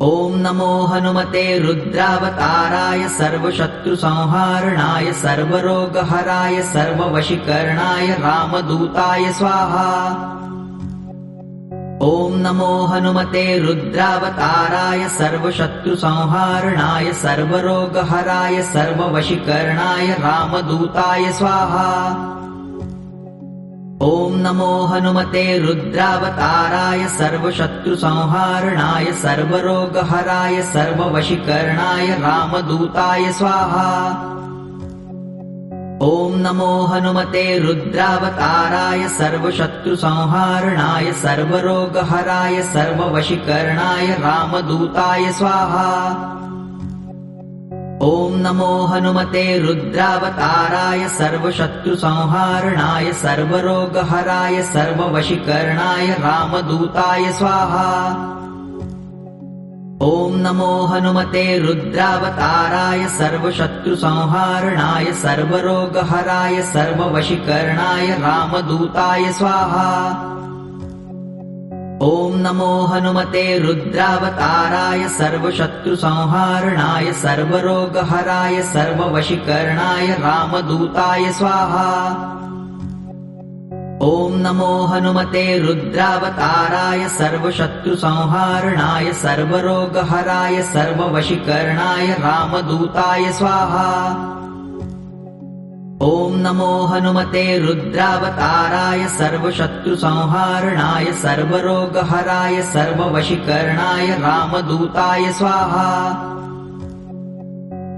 ॐ नमो हनुमते रुद्रावताराय सर्वशत्रुसंहारणाय सर्वरोगहराय सर्ववशीकरणाय रामदूताय स्वाहा। ॐ नमो हनुमते रुद्रावताराय सर्वशत्रुसंहारणाय सर्वरोगहराय सर्ववशीकरणाय रामदूताय स्वाहा। ॐ नमो हनुमते रुद्रावताराय सर्वशत्रुसंहारणाय सर्वरोगहराय सर्ववशीकरणाय रामदूताय स्वाहा। ॐ नमो हनुमते रुद्रावताराय सर्वशत्रुसंहारणाय सर्वरोगहराय सर्ववशीकरणाय रामदूताय स्वाहा। ॐ नमो हनुमते रुद्रावताराय सर्वशत्रुसंहारणाय सर्वरोगहराय सर्ववशीकरणाय रामदूताय स्वाहा। ॐ नमो हनुमते रुद्रावताराय सर्वशत्रुसंहारणाय सर्वरोगहराय सर्ववशीकरणाय रामदूताय स्वाहा। ॐ नमो हनुमते रुद्रावताराय सर्वशत्रुसंहारणाय सर्वरोगहराय सर्ववशीकरणाय रामदूताय स्वाहा। ॐ नमो हनुमते रुद्रावताराय सर्वशत्रुसंहारणाय सर्वरोगहराय सर्ववशीकरणाय रामदूताय स्वाहा। ॐ नमो हनुमते रुद्रावताराय सर्वशत्रुसंहारणाय सर्वरोगहराय सर्ववशीकरणाय रामदूताय स्वाहा।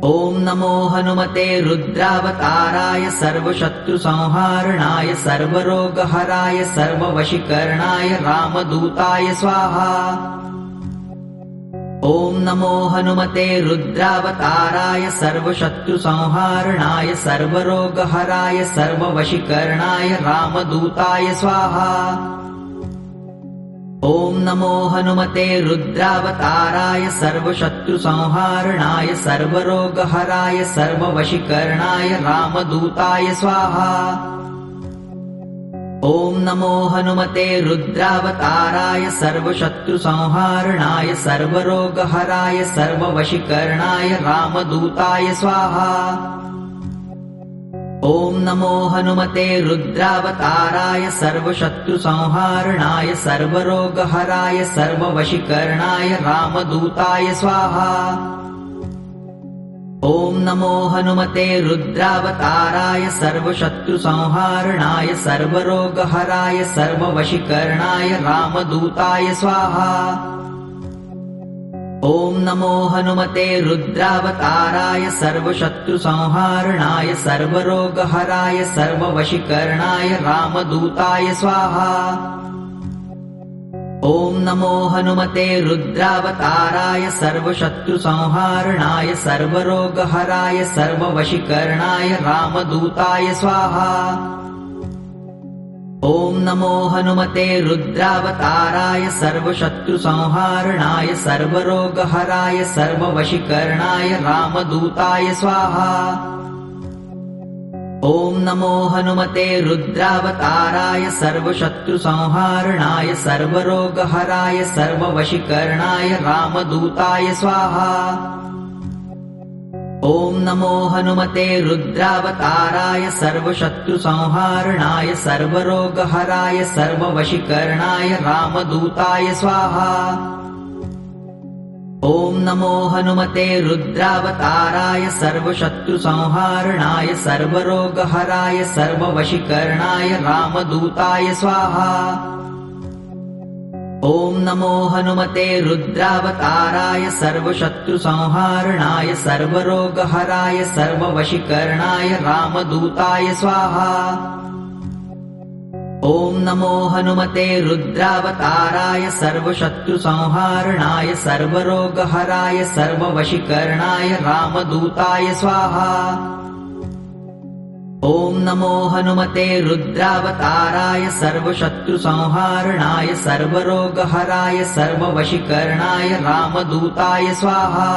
ॐ नमो हनुमते रुद्रावताराय सर्वशत्रुसंहारणाय सर्वरोगहराय सर्ववशीकरणाय रामदूताय स्वाहा। ॐ नमो हनुमते रुद्रावताराय सर्वशत्रुसंहारणाय सर्वरोगहराय सर्ववशीकरणाय रामदूताय स्वाहा। ॐ नमो हनुमते रुद्रावताराय सर्वशत्रुसंहारणाय सर्वरोगहराय सर्ववशीकरणाय रामदूताय स्वाहा। ॐ नमो हनुमते रुद्रावताराय सर्वशत्रुसंहारणाय सर्वरोगहराय सर्ववशीकरणाय रामदूताय स्वाहा। ॐ नमो हनुमते रुद्रावताराय सर्वशत्रुसंहारणाय सर्वरोगहराय सर्ववशीकरणाय रामदूताय स्वाहा। ॐ नमो हनुमते रुद्रावताराय सर्वशत्रुसंहारणाय सर्वरोगहराय सर्ववशीकरणाय रामदूताय स्वाहा। ॐ नमो हनुमते रुद्रावताराय सर्वशत्रुसंहारणाय सर्वरोगहराय सर्ववशीकरणाय रामदूताय स्वाहा। ॐ नमो हनुमते रुद्रावताराय सर्वशत्रुसंहारणाय सर्वरोगहराय सर्ववशीकरणाय रामदूताय स्वाहा। ॐ नमो हनुमते रुद्रावताराय सर्वशत्रुसंहारणाय सर्वरोगहराय सर्ववशीकरणाय रामदूताय स्वाहा। ॐ नमो हनुमते रुद्रावताराय सर्वशत्रुसंहारणाय सर्वरोगहराय सर्ववशीकरणाय रामदूताय स्वाहा। ॐ नमो हनुमते रुद्रावताराय सर्वशत्रुसंहारणाय सर्वरोगहराय सर्ववशीकरणाय रामदूताय स्वाहा। ॐ नमो हनुमते रुद्रावताराय सर्वशत्रुसंहारणाय सर्वरोगहराय सर्ववशीकरणाय रामदूताय स्वाहा। ॐ नमो हनुमते रुद्रावताराय सर्वशत्रुसंहारणाय सर्वरोगहराय सर्ववशीकरणाय रामदूताय स्वाहा। ॐ नमो हनुमते रुद्रावताराय सर्वशत्रुसंहारणाय सर्वरोगहराय सर्ववशीकरणाय रामदूताय स्वाहा। ॐ नमो हनुमते रुद्रावताराय सर्वशत्रुसंहारणाय सर्वरोगहराय सर्ववशीकरणाय रामदूताय स्वाहा।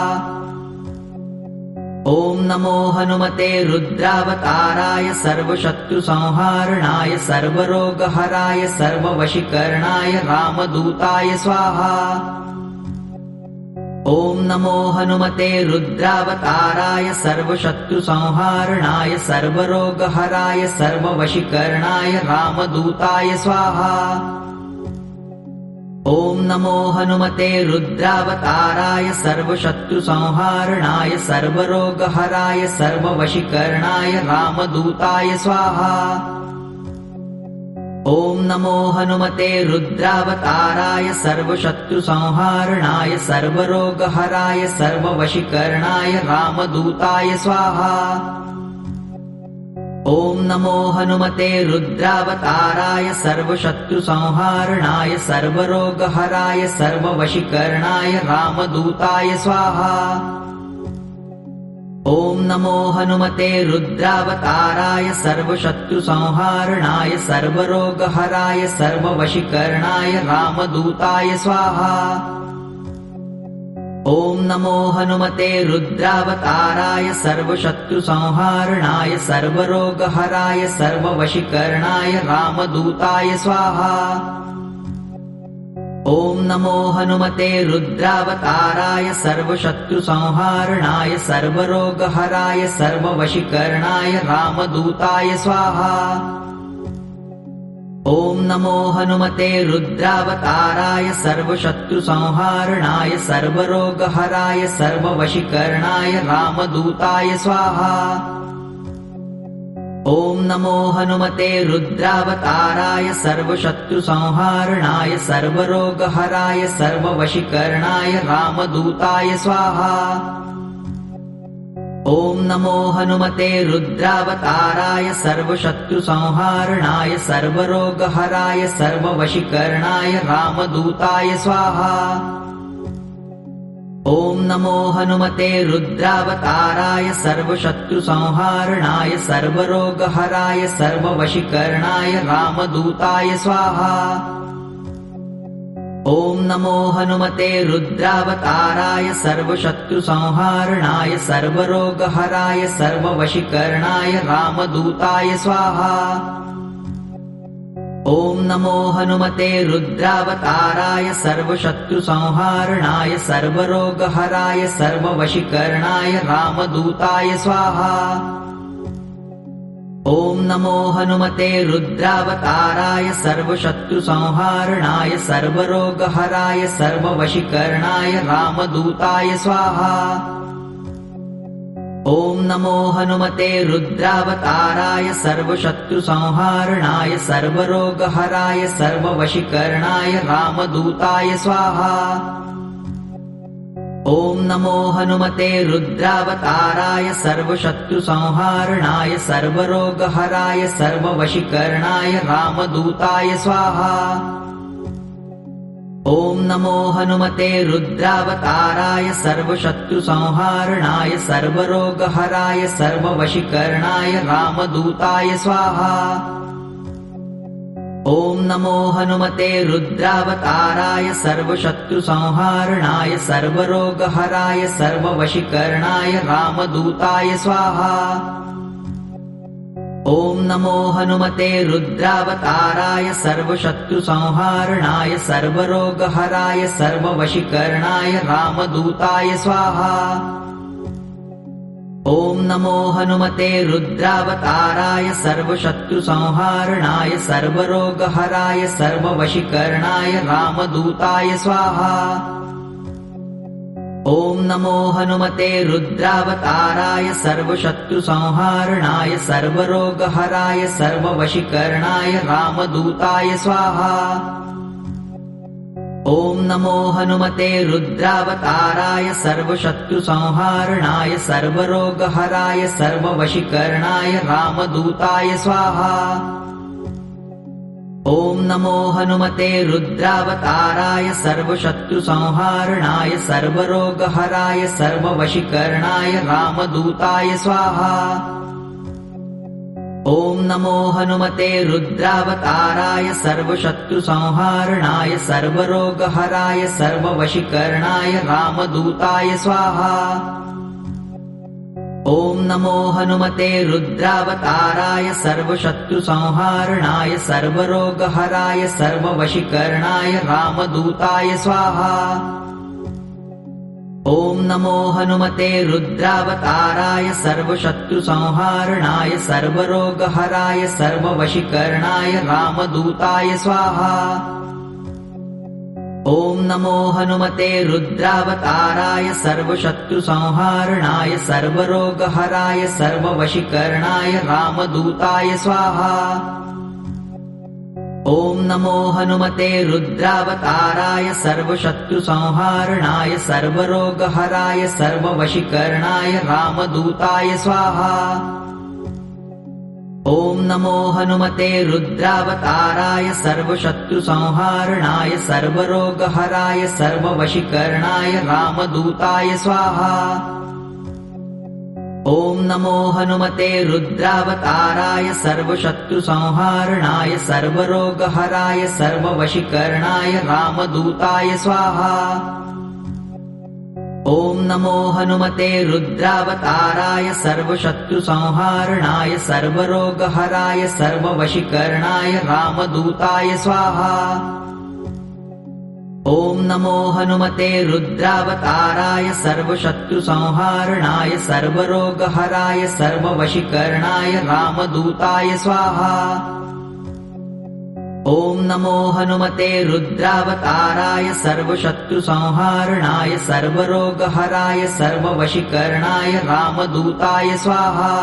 ॐ नमो हनुमते रुद्रावताराय सर्वशत्रुसंहारणाय सर्वरोगहराय सर्ववशीकरणाय रामदूताय स्वाहा। ॐ नमो हनुमते रुद्रावताराय सर्वशत्रुसंहारणाय सर्वरोगहराय सर्ववशीकरणाय रामदूताय स्वाहा। ॐ नमो हनुमते रुद्रावताराय सर्वशत्रुसंहारणाय सर्वरोगहराय सर्ववशीकरणाय रामदूताय स्वाहा। ॐ नमो हनुमते रुद्रावताराय सर्वशत्रुसंहारणाय सर्वरोगहराय सर्ववशीकरणाय रामदूताय स्वाहा। ॐ नमो हनुमते रुद्रावताराय सर्वशत्रुसंहारणाय सर्वरोगहराय सर्ववशीकरणाय रामदूताय स्वाहा। ॐ नमो हनुमते रुद्रावताराय सर्वशत्रुसंहारणाय सर्वरोगहराय सर्ववशीकरणाय रामदूताय स्वाहा। ॐ नमो हनुमते रुद्रावताराय सर्वशत्रुसंहारणाय सर्वरोगहराय सर्ववशीकरणाय रामदूताय स्वाहा। ॐ नमो हनुमते रुद्रावताराय सर्वशत्रुसंहारणाय सर्वरोगहराय सर्ववशीकरणाय रामदूताय स्वाहा। ॐ नमो हनुमते रुद्रावताराय सर्वशत्रुसंहारणाय सर्वरोगहराय सर्ववशीकरणाय रामदूताय स्वाहा। ॐ नमो हनुमते रुद्रावताराय सर्वशत्रुसंहारणाय सर्वरोगहराय सर्ववशीकरणाय रामदूताय स्वाहा। ॐ नमो हनुमते रुद्रावताराय सर्वशत्रुसंहारणाय सर्वरोगहराय सर्ववशीकरणाय रामदूताय स्वाहा। ॐ नमो हनुमते रुद्रावताराय सर्वशत्रुसंहारणाय सर्वरोगहराय सर्ववशीकरणाय रामदूताय स्वाहा। ॐ नमो हनुमते रुद्रावताराय सर्वशत्रुसंहारणाय सर्वरोगहराय सर्ववशीकरणाय रामदूताय स्वाहा। ॐ नमो हनुमते रुद्रावताराय सर्वशत्रुसंहारणाय सर्वरोगहराय सर्ववशीकरणाय रामदूताय स्वाहा। ॐ नमो हनुमते रुद्रावताराय सर्वशत्रुसंहारणाय सर्वरोगहराय सर्ववशीकरणाय रामदूताय स्वाहा। ॐ नमो हनुमते रुद्रावताराय सर्वशत्रुसंहारणाय सर्वरोगहराय सर्ववशीकरणाय रामदूताय स्वाहा। ॐ नमो हनुमते रुद्रावताराय सर्वशत्रुसंहारणाय सर्वरोगहराय सर्ववशीकरणाय रामदूताय स्वाहा। ॐ नमो हनुमते रुद्रावताराय सर्वशत्रुसंहारणाय सर्वरोगहराय सर्ववशीकरणाय रामदूताय स्वाहा। ॐ नमो हनुमते रुद्रावताराय सर्वशत्रुसंहारणाय सर्वरोगहराय सर्ववशीकरणाय रामदूताय स्वाहा। ॐ नमो हनुमते रुद्रावताराय सर्वशत्रुसंहारणाय सर्वरोगहराय सर्ववशीकरणाय रामदूताय स्वाहा। ॐ नमो हनुमते रुद्रावताराय सर्वशत्रुसंहारणाय सर्वरोगहराय सर्ववशीकरणाय रामदूताय स्वाहा। ॐ नमो हनुमते रुद्रावताराय सर्वशत्रुसंहारणाय सर्वरोगहराय सर्ववशीकरणाय रामदूताय स्वाहा। ॐ नमो हनुमते रुद्रावताराय सर्वशत्रुसंहारणाय सर्वरोगहराय सर्ववशीकरणाय रामदूताय स्वाहा। ॐ नमो हनुमते रुद्रावताराय सर्वशत्रुसंहारणाय सर्वरोगहराय सर्ववशीकरणाय रामदूताय स्वाहा। ॐ नमो हनुमते रुद्रावताराय सर्वशत्रुसंहारणाय सर्वरोगहराय सर्ववशीकरणाय रामदूताय स्वाहा। ॐ नमो हनुमते रुद्रावताराय सर्वशत्रुसंहारणाय सर्वरोगहराय सर्ववशीकरणाय रामदूताय स्वाहा। ॐ नमो हनुमते रुद्रावताराय सर्वशत्रुसंहारणाय सर्वरोगहराय सर्ववशीकरणाय रामदूताय स्वाहा। ॐ नमो हनुमते रुद्रावताराय सर्वशत्रुसंहारणाय सर्वरोगहराय सर्ववशीकरणाय रामदूताय स्वाहा। ॐ नमो हनुमते रुद्रावताराय सर्वशत्रुसंहारणाय सर्वरोगहराय सर्ववशीकरणाय रामदूताय स्वाहा। ॐ नमो हनुमते रुद्रावताराय सर्वशत्रुसंहारणाय सर्वरोगहराय सर्ववशीकरणाय रामदूताय स्वाहा। ॐ नमो हनुमते रुद्रावताराय सर्वशत्रुसंहारणाय सर्वरोगहराय सर्ववशीकरणाय रामदूताय स्वाहा। ॐ नमो हनुमते रुद्रावताराय सर्वशत्रुसंहारणाय सर्वरोगहराय सर्ववशीकरणाय रामदूताय स्वाहा। ॐ नमो हनुमते रुद्रावताराय सर्वशत्रुसंहारणाय सर्वरोगहराय सर्ववशीकरणाय रामदूताय स्वाहा। ॐ नमो हनुमते रुद्रावताराय सर्वशत्रुसंहारणाय सर्वरोगहराय सर्ववशीकरणाय रामदूताय स्वाहा।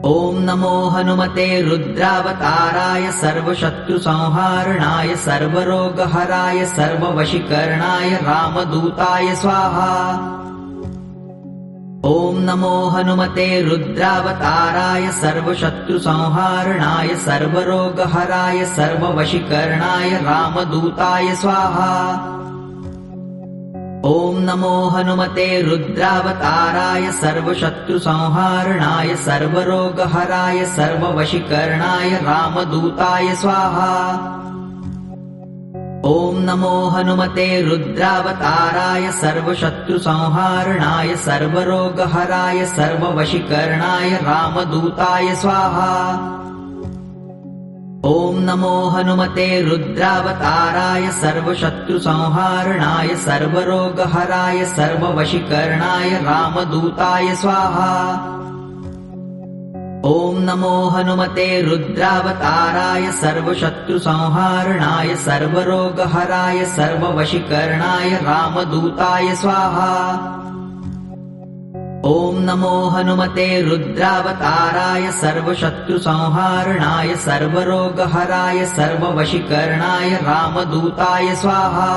ॐ नमो हनुमते रुद्रावताराय सर्वशत्रुसंहारणाय सर्वरोगहराय सर्ववशीकरणाय रामदूताय स्वाहा। ॐ नमो हनुमते रुद्रावताराय सर्वशत्रुसंहारणाय सर्वरोगहराय सर्ववशीकरणाय रामदूताय स्वाहा। ॐ नमो हनुमते रुद्रावताराय सर्वशत्रुसंहारणाय सर्वरोगहराय सर्ववशीकरणाय रामदूताय स्वाहा। ॐ नमो हनुमते रुद्रावताराय सर्वशत्रुसंहारणाय सर्वरोगहराय सर्ववशीकरणाय रामदूताय स्वाहा। ॐ नमो हनुमते रुद्रावताराय सर्वशत्रुसंहारणाय सर्वरोगहराय सर्ववशीकरणाय रामदूताय स्वाहा। ॐ नमो हनुमते रुद्रावताराय सर्वशत्रुसंहारणाय सर्वरोगहराय सर्ववशीकरणाय रामदूताय स्वाहा। ॐ नमो हनुमते रुद्रावताराय सर्वशत्रुसंहारणाय सर्वरोगहराय सर्ववशीकरणाय रामदूताय स्वाहा।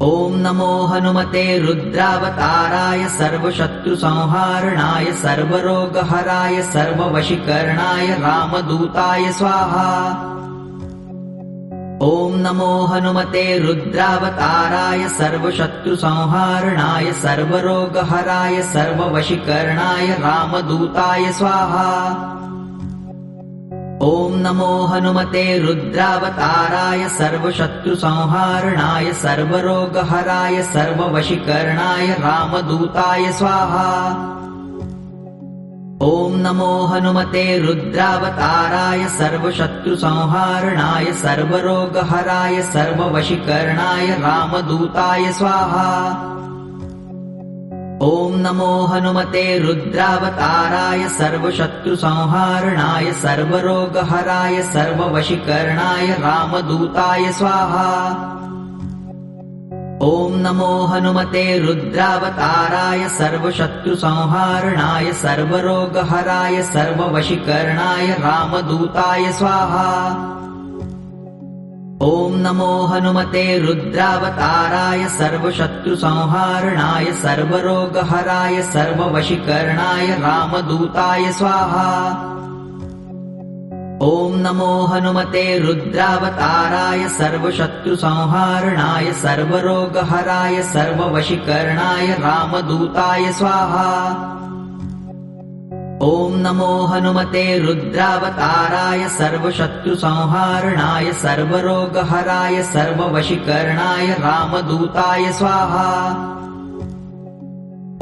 ॐ नमो हनुमते रुद्रावताराय सर्वशत्रुसंहारणाय सर्वरोगहराय सर्ववशीकरणाय रामदूताय स्वाहा। ॐ नमो हनुमते रुद्रावताराय सर्वशत्रुसंहारणाय सर्वरोगहराय सर्ववशीकरणाय रामदूताय स्वाहा। ॐ नमो हनुमते रुद्रावताराय सर्वशत्रुसंहारणाय सर्वरोगहराय सर्ववशीकरणाय रामदूताय स्वाहा। ॐ नमो हनुमते रुद्रावताराय सर्वशत्रुसंहारणाय सर्वरोगहराय सर्ववशीकरणाय रामदूताय स्वाहा। ॐ नमो हनुमते रुद्रावताराय सर्वशत्रुसंहारणाय सर्वरोगहराय सर्ववशीकरणाय रामदूताय स्वाहा। ॐ नमो हनुमते रुद्रावताराय सर्वशत्रुसंहारणाय सर्वरोगहराय सर्ववशीकरणाय रामदूताय स्वाहा। ॐ नमो हनुमते रुद्रावताराय सर्वशत्रुसंहारणाय सर्वरोगहराय सर्ववशीकरणाय रामदूताय स्वाहा। ॐ नमो हनुमते रुद्रावताराय सर्वशत्रुसंहारणाय सर्वरोगहराय सर्ववशीकरणाय रामदूताय स्वाहा। ॐ नमो हनुमते रुद्रावताराय सर्वशत्रुसंहारणाय सर्वरोगहराय सर्ववशीकरणाय रामदूताय स्वाहा।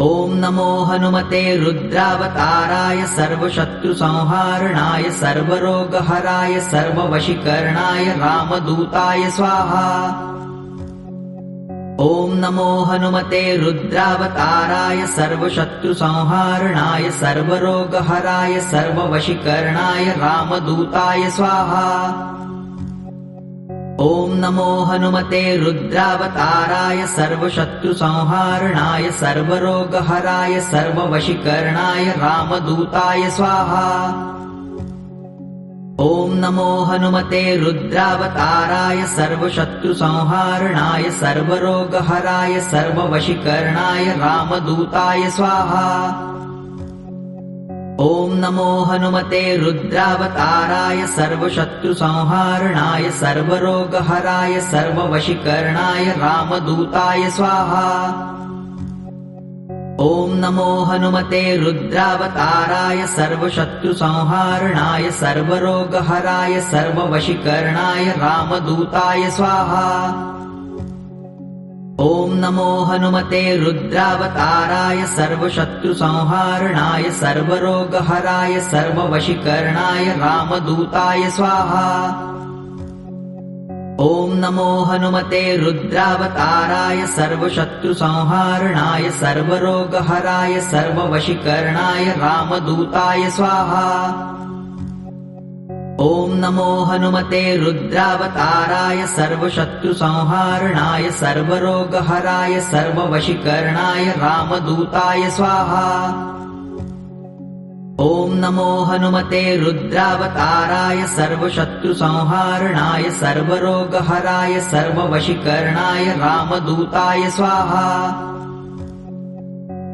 ॐ नमो हनुमते रुद्रावताराय सर्वशत्रुसंहारणाय सर्वरोगहराय सर्ववशीकरणाय रामदूताय स्वाहा। ॐ नमो हनुमते रुद्रावताराय सर्वशत्रुसंहारणाय सर्वरोगहराय सर्ववशीकरणाय रामदूताय स्वाहा। ॐ नमो हनुमते रुद्रावताराय सर्वशत्रुसंहारणाय सर्वरोगहराय सर्ववशीकरणाय रामदूताय स्वाहा। ॐ नमो हनुमते रुद्रावताराय सर्वशत्रुसंहारणाय सर्वरोगहराय सर्ववशीकरणाय रामदूताय स्वाहा। ॐ नमो हनुमते रुद्रावताराय सर्वशत्रुसंहारणाय सर्वरोगहराय सर्ववशीकरणाय रामदूताय स्वाहा। ॐ नमो हनुमते रुद्रावताराय सर्वशत्रुसंहारणाय सर्वरोगहराय सर्ववशीकरणाय रामदूताय स्वाहा। ॐ नमो हनुमते रुद्रावताराय सर्वशत्रुसंहारणाय सर्वरोगहराय सर्ववशीकरणाय रामदूताय स्वाहा। ॐ नमो हनुमते रुद्रावताराय सर्वशत्रुसंहारणाय सर्वरोगहराय सर्ववशीकरणाय रामदूताय स्वाहा। ॐ नमो हनुमते रुद्रावताराय सर्वशत्रुसंहारणाय सर्वरोगहराय सर्ववशीकरणाय रामदूताय स्वाहा। ॐ नमो हनुमते रुद्रावताराय सर्वशत्रुसंहारणाय सर्वरोगहराय सर्ववशीकरणाय रामदूताय स्वाहा।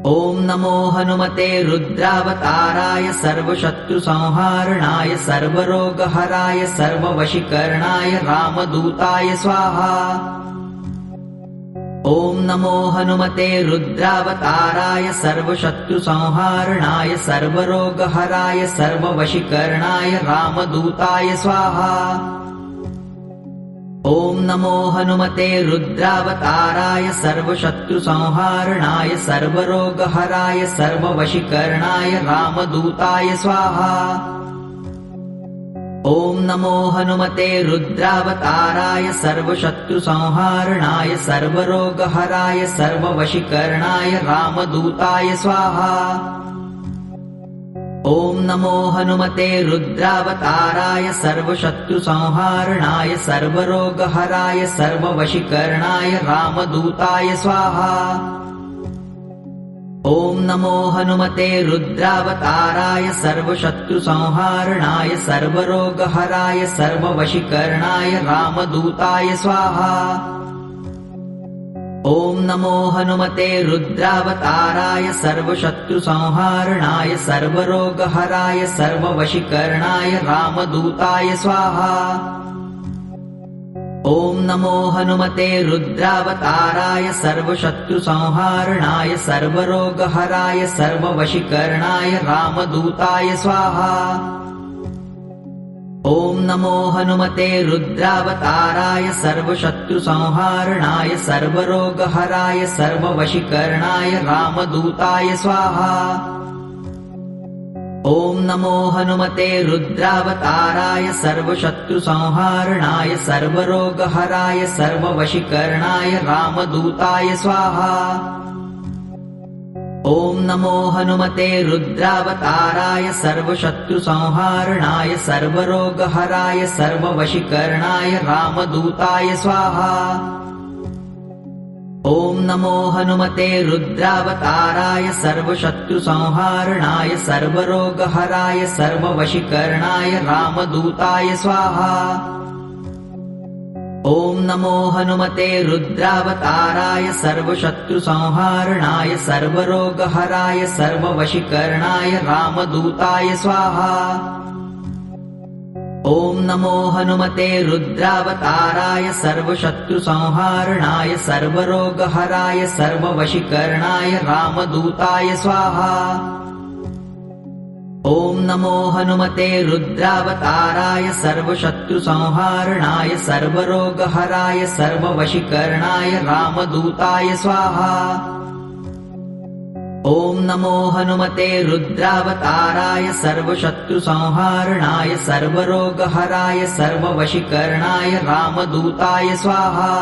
ॐ नमो हनुमते रुद्रावताराय सर्वशत्रुसंहारणाय सर्वरोगहराय सर्ववशीकरणाय रामदूताय स्वाहा। ॐ नमो हनुमते रुद्रावताराय सर्वशत्रुसंहारणाय सर्वरोगहराय सर्ववशीकरणाय रामदूताय स्वाहा। ॐ नमो हनुमते रुद्रावताराय सर्वशत्रुसंहारणाय सर्वरोगहराय सर्ववशीकरणाय रामदूताय स्वाहा। ॐ नमो हनुमते रुद्रावताराय सर्वशत्रुसंहारणाय सर्वरोगहराय सर्ववशीकरणाय रामदूताय स्वाहा। ॐ नमो हनुमते रुद्रावताराय सर्वशत्रुसंहारणाय सर्वरोगहराय सर्ववशीकरणाय रामदूताय स्वाहा। ॐ नमो हनुमते रुद्रावताराय सर्वशत्रुसंहारणाय सर्वरोगहराय सर्ववशीकरणाय रामदूताय स्वाहा। ॐ नमो हनुमते रुद्रावताराय सर्वशत्रुसंहारणाय सर्वरोगहराय सर्ववशीकरणाय रामदूताय स्वाहा। ॐ नमो हनुमते रुद्रावताराय सर्वशत्रुसंहारणाय सर्वरोगहराय सर्ववशीकरणाय रामदूताय स्वाहा। ॐ नमो हनुमते रुद्रावताराय सर्वशत्रुसंहारणाय सर्वरोगहराय सर्ववशीकरणाय रामदूताय स्वाहा। ॐ नमो हनुमते रुद्रावताराय सर्वशत्रुसंहारणाय सर्वरोगहराय सर्ववशीकरणाय रामदूताय स्वाहा। ॐ नमो हनुमते रुद्रावताराय सर्वशत्रुसंहारणाय सर्वरोगहराय सर्ववशीकरणाय रामदूताय स्वाहा। ॐ नमो हनुमते रुद्रावताराय सर्वशत्रुसंहारणाय सर्वरोगहराय सर्ववशीकरणाय रामदूताय स्वाहा। ॐ नमो हनुमते रुद्रावताराय सर्वशत्रुसंहारणाय सर्वरोगहराय सर्ववशीकरणाय रामदूताय स्वाहा। ॐ नमो हनुमते रुद्रावताराय सर्वशत्रुसंहारणाय सर्वरोगहराय सर्ववशीकरणाय रामदूताय स्वाहा। ॐ नमो हनुमते रुद्रावताराय सर्वशत्रुसंहारणाय सर्वरोगहराय सर्ववशीकरणाय रामदूताय स्वाहा। ॐ नमो हनुमते रुद्रावताराय सर्वशत्रुसंहारणाय सर्वरोगहराय सर्ववशीकरणाय रामदूताय स्वाहा।